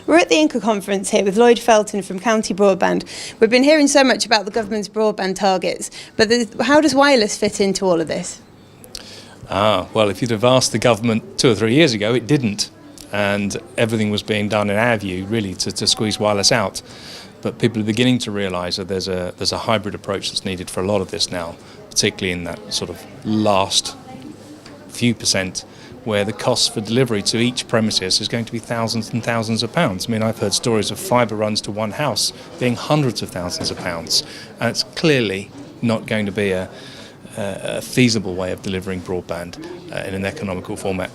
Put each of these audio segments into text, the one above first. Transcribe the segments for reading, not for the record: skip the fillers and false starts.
We're at the INCA Conference here with Lloyd Felton from County Broadband. We've been hearing so much about the government's broadband targets, but how does wireless fit into all of this? Well, if you'd have asked the government 2 or 3 years ago, it didn't. And everything was being done, in our view, really to squeeze wireless out. But people are beginning to realise that there's a hybrid approach that's needed for a lot of this now, particularly in that sort of last few percent, where the cost for delivery to each premises is going to be thousands and thousands of pounds. I mean, I've heard stories of fibre runs to one house being hundreds of thousands of pounds, and it's clearly not going to be a feasible way of delivering broadband in an economical format,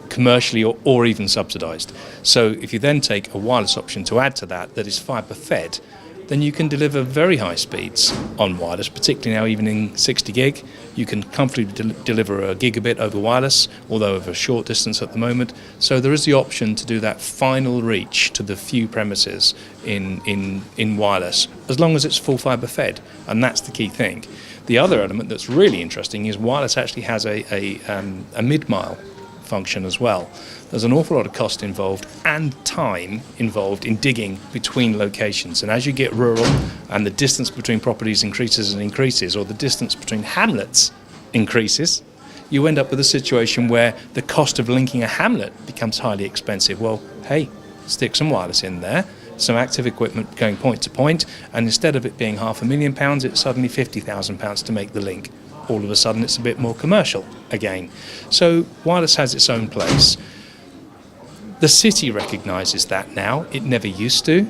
commercially or even subsidised. So if you then take a wireless option to add to that is fibre fed, then you can deliver very high speeds on wireless, particularly now even in 60 gig. You can comfortably deliver a gigabit over wireless, although over a short distance at the moment. So there is the option to do that final reach to the few premises in wireless, as long as it's full fibre fed, and that's the key thing. The other element that's really interesting is wireless actually has a mid-mile function as well. There's an awful lot of cost involved and time involved in digging between locations, and as you get rural and the distance between properties increases, or the distance between hamlets increases, you end up with a situation where the cost of linking a hamlet becomes highly expensive. Well, hey, stick some wireless in there, some active equipment going point to point, and instead of it being £500,000, it's suddenly £50,000 to make the link. All of a sudden it's a bit more commercial again. So wireless has its own place. The city recognises that now. It never used to.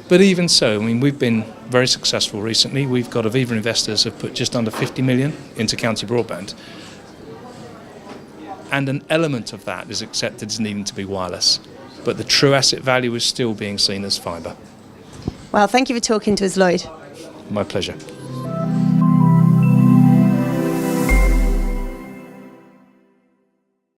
But even so, I mean, we've been very successful recently. We've got Fibre investors have put just under 50 million into County Broadband. And an element of that is accepted as needing to be wireless. But the true asset value is still being seen as fibre. Well, thank you for talking to us, Lloyd. My pleasure.